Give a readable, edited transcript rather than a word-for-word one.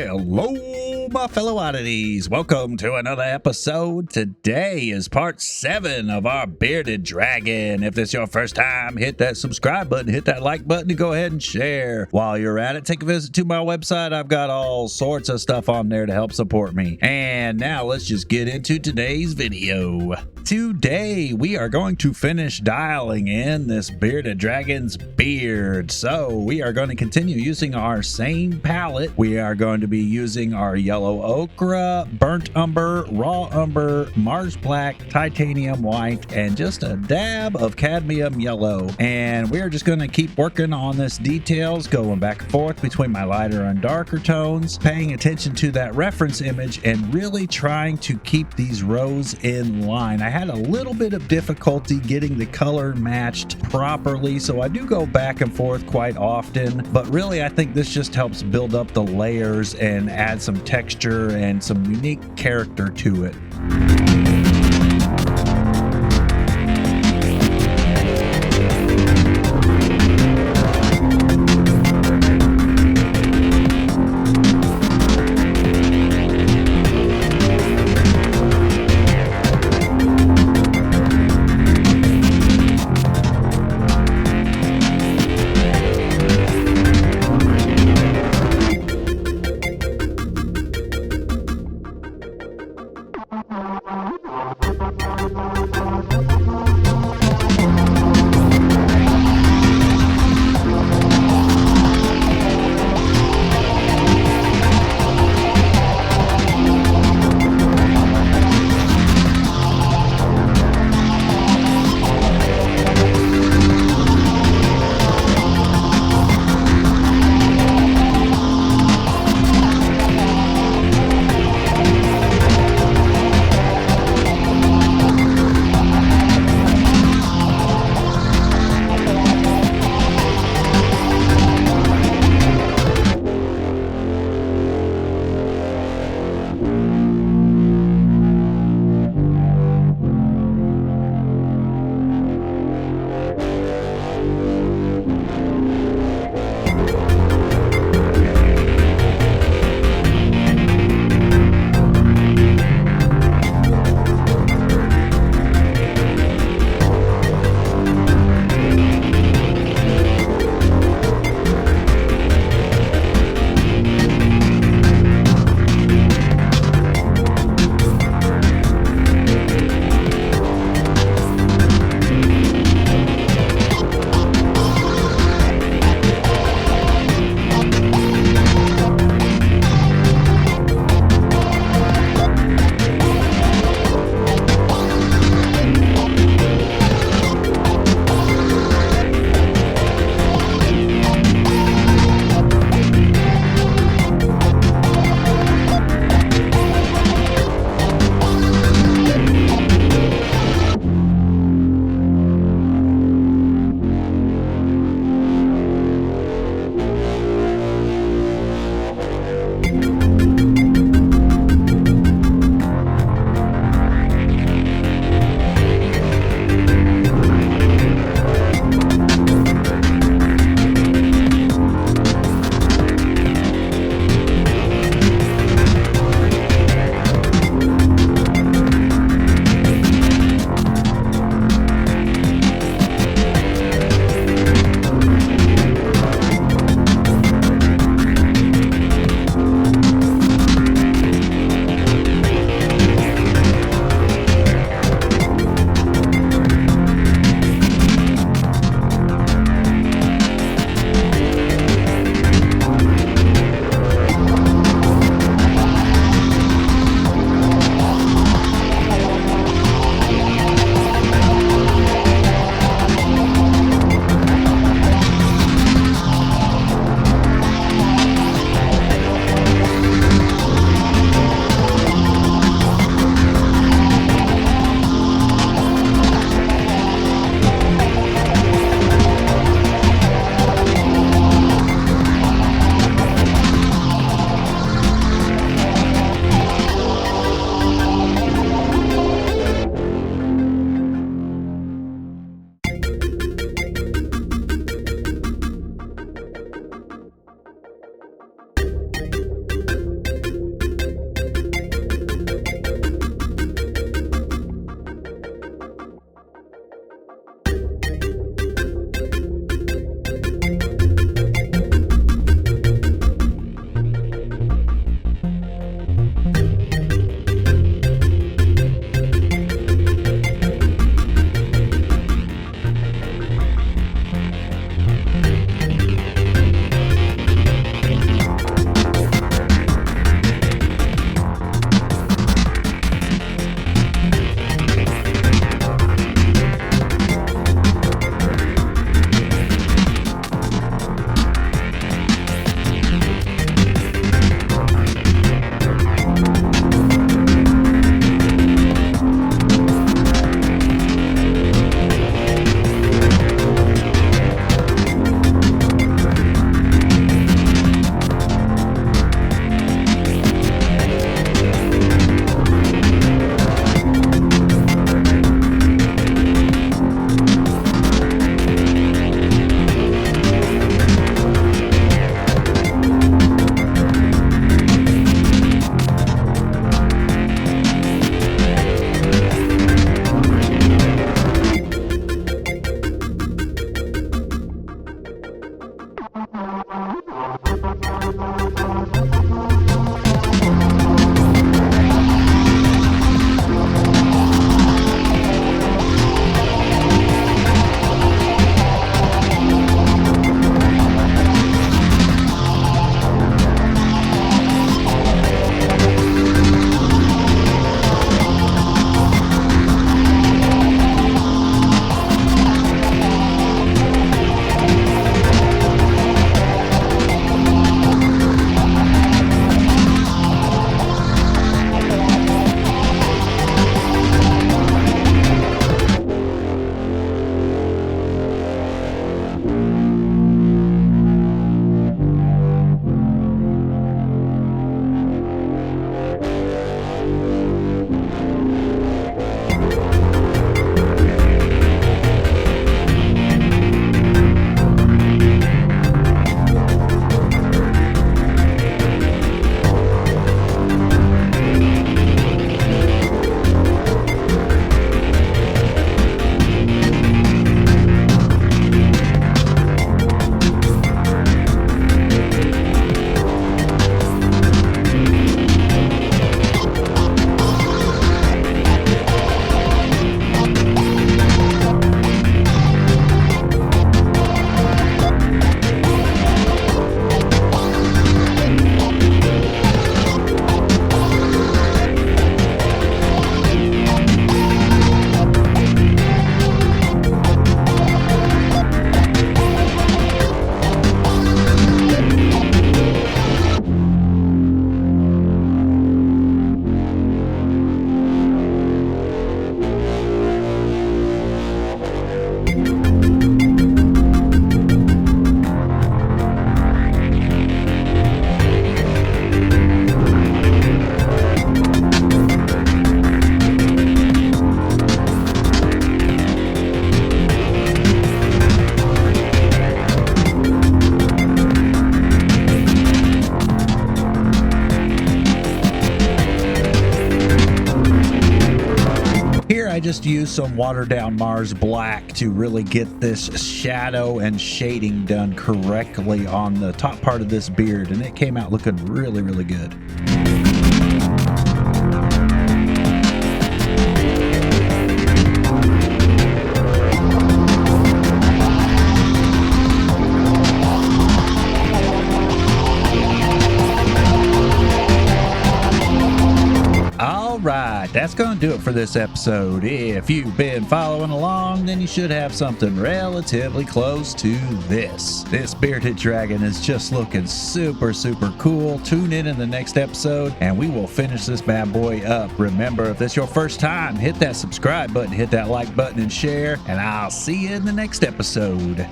Hello, my fellow oddities. Welcome to another episode. Today is part 7 of our bearded dragon. If this is your first time, hit that subscribe button, hit that like button, and go ahead and share. While you're at it, take a visit to my website. I've got all sorts of stuff on there to help support me. And now let's just get into today's video. Today, we are going to finish dialing in this bearded dragon's beard. So we are going to continue using our same palette. We are going to be using our yellow ochre, burnt umber, raw umber, Mars black, titanium white, and just a dab of cadmium yellow. And we are just going to keep working on this details, going back and forth between my lighter and darker tones, paying attention to that reference image, and really trying to keep these rows in line. I had a little bit of difficulty getting the color matched properly, so I do go back and forth quite often, but really I think this just helps build up the layers and add some texture and some unique character to it. use some watered down Mars Black to really get this shadow and shading done correctly on the top part of this beard, and it came out looking really, really good. Alright, that's going to do it for this episode. If you've been following along, then you should have something relatively close to this. This bearded dragon is just looking super, super cool. Tune in the next episode, and we will finish this bad boy up. Remember, if this is your first time, hit that subscribe button, hit that like button, and share, and I'll see you in the next episode.